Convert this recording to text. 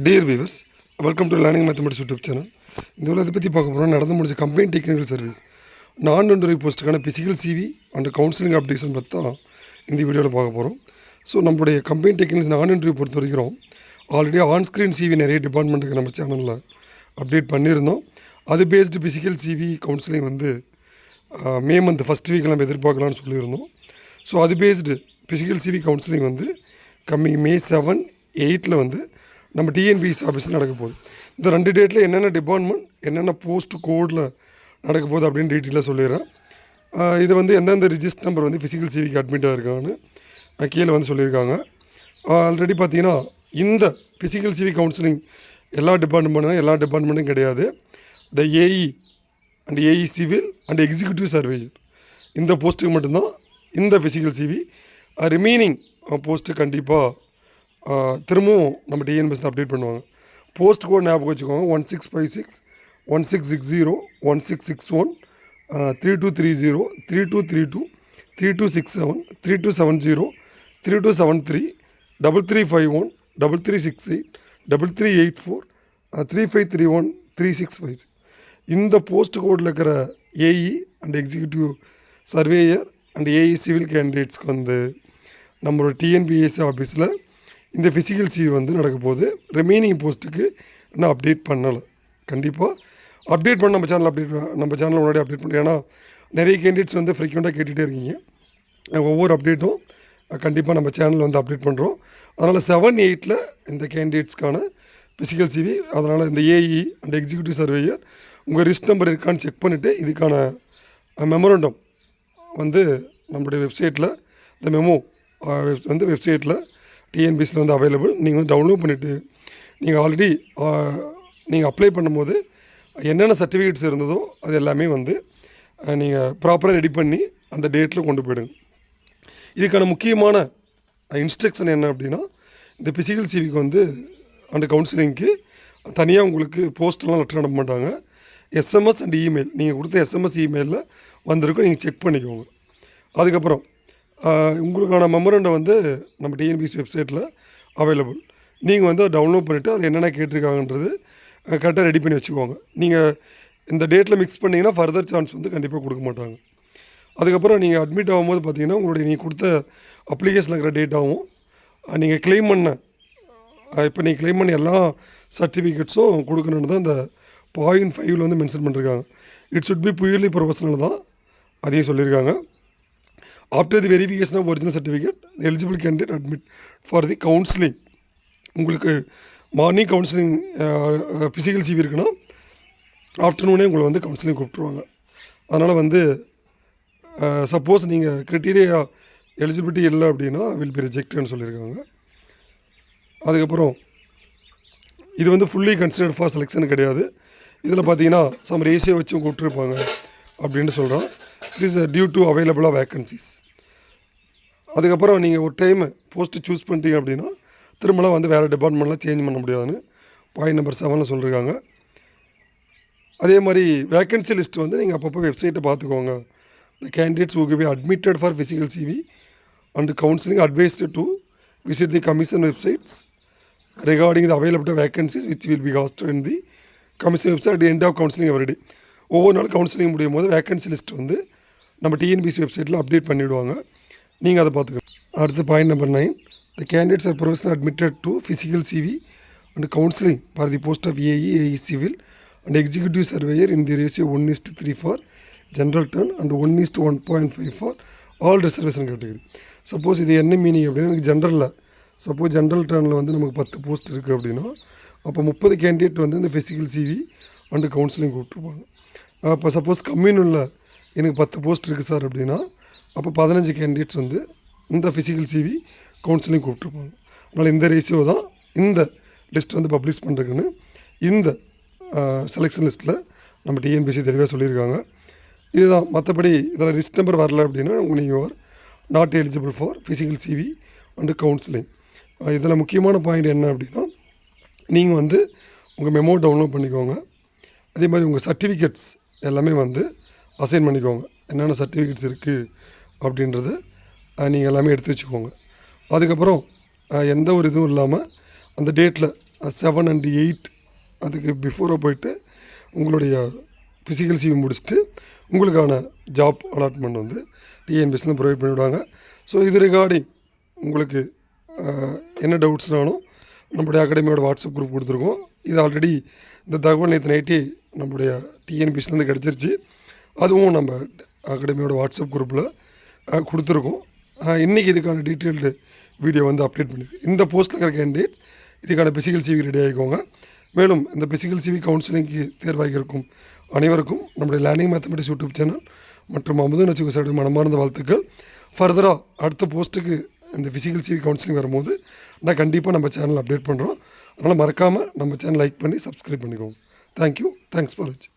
Dear viewers, welcome to Learning Mathematics YouTube channel. இந்த வீடியோவை பற்றி பார்க்க போகிறோம். நடந்து முடிஞ்ச கம்பைன் டெக்னிக்கல் சர்வீஸ் நான் போஸ்ட்டுக்கான physical CV and counselling updation பற்றி தான் இந்த வீடியோவில் பார்க்க போகிறோம். ஸோ நம்மளுடைய கம்பைன் டெக்னிக்கல்ஸ் நான் பொறுத்த வரைக்கும் ஆல்ரெடி ஆன்ஸ்க்ரீன் சிவி நிறைய டிபார்ட்மெண்ட்டுக்கு நம்ம சேனலில் அப்டேட் பண்ணியிருந்தோம். அது பேஸ்டு பிசிக்கல் சிவி கவுன்சிலிங் வந்து மே மந்த் ஃபஸ்ட் வீக்கில் நம்ம எதிர்பார்க்கலாம்னு சொல்லியிருந்தோம். ஸோ அது பேஸ்டு பிசிக்கல் சிவி கவுன்சிலிங் வந்து கம்மிங் May 7, 8 வந்து நம்ம டிஎன்பிஎஸ்சி ஆஃபீஸில் நடக்க போகுது. இந்த 2 டேட்டில் என்னென்ன டிபார்ட்மெண்ட் என்னென்ன போஸ்ட் கோடில் நடக்க போகுது அப்படின்னு டீட்டெயிலாக சொல்லிடுறேன். இது வந்து எந்தெந்த ரிஜிஸ்டர் நம்பர் வந்து ஃபிசிக்கல் சிவிக்கு அட்மிட் ஆகிருக்காங்கன்னு கீழே வந்து சொல்லியிருக்காங்க. ஆல்ரெடி பார்த்தீங்கன்னா இந்த ஃபிசிக்கல் சிவி கவுன்சிலிங் எல்லா டிபார்ட்மெண்ட்டும் கிடையாது. இந்த A E and AE civil and executive surveyor இந்த போஸ்ட்டுக்கு மட்டும்தான் இந்த ஃபிசிக்கல் சிவி. ரிமைனிங் போஸ்ட்டு கண்டிப்பாக திரும்பவும் நம்ம டிஎன்பிஎஸ்சி அப்டேட் பண்ணுவாங்க. போஸ்ட் கோட் ஞாபகம் வச்சுக்கோங்க. 1656, 1660, 1661, 3230, 3232, 3267, 3270, 3273, 3351, 3368, 3384, 3531, 3656 இந்த போஸ்ட் கோடில் இருக்கிற AE and executive surveyor and AE civil கேண்டிடேட்ஸ்க்கு வந்து நம்மளோட டிஎன்பிஎஸ்சி ஆஃபீஸில் இந்த ஃபிசிக்கல் சிவி வந்து நடக்க போகுது. ரிமைனிங் போஸ்ட்டுக்கு இன்னும் அப்டேட் பண்ணலை. கண்டிப்பாக அப்டேட் பண்ண நம்ம சேனலில் முன்னாடி அப்டேட் பண்ணுறோம். ஏன்னா நிறைய கேண்டிடேட்ஸ் வந்து ஃப்ரீக்வெண்ட்டாக கேட்டுகிட்டே இருக்கீங்க. ஒவ்வொரு அப்டேட்டும் கண்டிப்பாக நம்ம சேனலில் வந்து அப்டேட் பண்ணுறோம். அதனால் 7, 8 இந்த கேண்டிடேட்ஸ்க்கான ஃபிசிக்கல் சிவி. அதனால் இந்த ஏஇ அண்ட் எக்ஸிக்யூட்டிவ் சர்வேயர் உங்கள் ரிஸ்ட் நம்பர் இருக்கான்னு செக் பண்ணிவிட்டு இதுக்கான மெமோரண்டம் வந்து நம்மளுடைய வெப்சைட்டில் இந்த மெமோ வந்து வெப்சைட்டில் டிஎன்பிஎஸ்சியில் வந்து அவைலபிள். நீங்கள் வந்து டவுன்லோட் பண்ணிவிட்டு நீங்கள் ஆல்ரெடி நீங்கள் அப்ளை பண்ணும்போது என்னென்ன சர்டிஃபிகேட்ஸ் இருந்ததோ அது எல்லாமே வந்து நீங்கள் ப்ராப்பராக ரெடி பண்ணி அந்த டேட்டில் கொண்டு போயிடுங்க. இதுக்கான முக்கியமான இன்ஸ்ட்ரக்ஷன் என்ன அப்படின்னா, இந்த பிசிக்கல் சிவிக்கு வந்து அந்த கவுன்சிலிங்க்கு தனியாக உங்களுக்கு போஸ்டெல்லாம் லெட்டர் அனுப்ப மாட்டாங்க. எஸ்எம்எஸ் அண்ட் இமெயில் நீங்கள் கொடுத்த எஸ்எம்எஸ் இமெயிலில் வந்திருக்கும். நீங்கள் செக் பண்ணிக்கோங்க. அதுக்கப்புறம் உங்களுக்கான மெமரண்டம் வந்து நம்ம டிஎன்பிஎஸ்சி வெப்சைட்டில் அவைலபிள். நீங்கள் வந்து டவுன்லோட் பண்ணிவிட்டு அது என்னென்ன கேட்டிருக்காங்கன்றது கரெக்டாக ரெடி பண்ணி வச்சுக்கோங்க. நீங்கள் இந்த டேட்டில் மிக்ஸ் பண்ணிங்கன்னா ஃபர்தர் சான்ஸ் வந்து கண்டிப்பாக கொடுக்க மாட்டாங்க. அதுக்கப்புறம் நீங்கள் அட்மிட் ஆகும்போது பார்த்தீங்கன்னா உங்களுடைய நீங்கள் கொடுத்த அப்ளிகேஷனில் இருக்கிற டேட்டாவும் நீங்கள் கிளைம் பண்ண நீங்கள் கிளைம் பண்ண எல்லா சர்டிஃபிகேட்ஸும் கொடுக்கணுன்னு தான் இந்த பாயிண்ட் 5 வந்து மென்ஷன் பண்ணியிருக்காங்க. It should be purely professional தான் அதையும் சொல்லியிருக்காங்க. After the verification of original certificate eligible candidate admit for the counselling. உங்களுக்கு மார்னிங் கவுன்சிலிங் ஃபிசிக்கல் சிவி இருக்குன்னா ஆஃப்டர்நூனே உங்களை வந்து கவுன்சிலிங் கூப்பிட்ருவாங்க. அதனால் வந்து சப்போஸ் நீங்கள் க்ரைட்டீரியா எலிஜிபிலிட்டி இல்லை அப்படின்னா வில் பி ரிஜெக்டட்னு சொல்லியிருக்காங்க. அதுக்கப்புறம் இது வந்து ஃபுல்லி கன்சிடர்ட் ஃபார் செலெக்ஷன் கிடையாது. இதில் பார்த்தீங்கன்னா சம் ரேஷியோ வச்சும் கூப்பிட்ருப்பாங்க அப்படின்னு சொல்கிறோம். இட் இஸ் டியூ டு அவைலபிளாக வேக்கன்சிஸ். அதுக்கப்புறம் நீங்கள் ஒரு டைம் போஸ்ட்டு சூஸ் பண்ணிட்டீங்க அப்படின்னா திரும்பலாம் வந்து வேறு டிபார்ட்மெண்ட்லாம் சேஞ்ச் பண்ண முடியாதுன்னு பாயிண்ட் நம்பர் 7 சொல்லியிருக்காங்க. அதே மாதிரி வேக்கன்சி லிஸ்ட் வந்து நீங்கள் அப்பப்போ வெப்சைட்டை பார்த்துக்கோங்க. The candidates who will be admitted for physical CV and counselling advised to visit the commission websites regarding the available vacancies which will be hosted in the commission website at the end of counseling every day. ஒவ்வொரு நாள் counselling முடியும் போது vacancy list வந்து நம்ம TNPSC வெப்சைட்டில் update பண்ணிவிடுவாங்க. நீங்கள் அதை பார்த்துக்கணும். அடுத்து point number 9, the candidates are professional admitted to physical CV and counselling for the post of A E, A E civil and executive surveyor in the ratio 1:3 for general turn and 1:1.5 for all reservation category. Suppose இது என்ன meaning அப்படின்னா, எனக்கு ஜென்ரலில் suppose general டர்னில் வந்து நமக்கு 10 post இருக்குது அப்படின்னா அப்போ 30 candidate வந்து இந்த ஃபிசிக்கல் சிவி அண்டு கவுன்சிலிங் கூப்பிட்ருப்பாங்க. அப்போ சப்போஸ் கம்யூனில் எனக்கு 10 போஸ்ட் இருக்குது சார் அப்படின்னா அப்போ 15 கேண்டிடேட்ஸ் வந்து இந்த ஃபிசிக்கல் சிவி கவுன்சிலிங் கூப்பிட்ருப்பாங்க. அதனால் இந்த ரேஷியோ தான் இந்த லிஸ்ட் வந்து பப்ளிஷ் பண்ணுறதுக்குன்னு இந்த செலெக்ஷன் லிஸ்ட்டில் நம்ம டிஎன்பிஎஸ்சி தெளிவாக சொல்லியிருக்காங்க. இதுதான். மற்றபடி இதில் லிஸ்ட் நம்பர் வரல அப்படின்னா நீங்கள் are not eligible for physical CV and counselling. இதில் முக்கியமான பாயிண்ட் என்ன அப்படின்னா, நீங்கள் வந்து உங்கள் மெமோ டவுன்லோட் பண்ணிக்கோங்க. அதே மாதிரி உங்கள் சர்டிஃபிகேட்ஸ் எல்லாமே வந்து அசைன் பண்ணிக்கோங்க. என்னென்ன சர்டிஃபிகேட்ஸ் இருக்குது அப்படின்றத நீங்கள் எல்லாமே எடுத்து வச்சுக்கோங்க. அதுக்கப்புறம் எந்த ஒரு இதுவும் இல்லாமல் அந்த டேட்டில் 7 and 8 அதுக்கு பிஃபோராக போயிட்டு உங்களுடைய ஃபிசிக்கல் சிவி முடிச்சுட்டு உங்களுக்கான ஜாப் அலாட்மெண்ட் வந்து டிஎன்பிஎஸ்சியில் ப்ரொவைட் பண்ணிவிடுவாங்க. ஸோ இது ரிகார்டிங் உங்களுக்கு என்ன டவுட்ஸ்னாலும் நம்முடைய அகாடமியோட வாட்ஸ்அப் குரூப் கொடுத்துருக்கோம். இது ஆல்ரெடி இந்த தகவல் நேற்று நைட்டே நம்முடைய டிஎன்பிஎஸ்சிலேருந்து கிடச்சிருச்சு. அதுவும் நம்ம அகாடமியோட வாட்ஸ்அப் குரூப்பில் கொடுத்துருக்கோம். இன்றைக்கி இதுக்கான டீட்டெயில்டு வீடியோ வந்து அப்டேட் பண்ணியிருக்கு. இந்த போஸ்ட்டில் இருக்கிற கேண்டிடேட்ஸ் இதுக்கான பிசிக்கல் சிவி ரெடி ஆகிக்கோங்க. மேலும் இந்த பிசிக்கல் சிவி கவுன்சிலிங்க்கு தேர்வாகி இருக்கும் அனைவருக்கும் நம்முடைய லேர்னிங் மேத்தமெட்டிக்ஸ் யூடியூப் சேனல் மற்றும் அமுதன் அச்சுகுசாடு மனமார்ந்த வாழ்த்துக்கள். ஃபர்தராக அடுத்த போஸ்ட்டுக்கு இந்த ஃபிசிக்கல் சிவி கவுன்சிலிங் வரும்போது நான் கண்டிப்பாக நம்ம சேனல் அப்டேட் பண்ணுறோம். அதனால் மறக்காமல் நம்ம சேனல் லைக் பண்ணி சப்ஸ்கிரைப் பண்ணிக்கோங்க. தேங்க்யூ. தேங்க்ஸ் ஃபார் வாட்சிங்.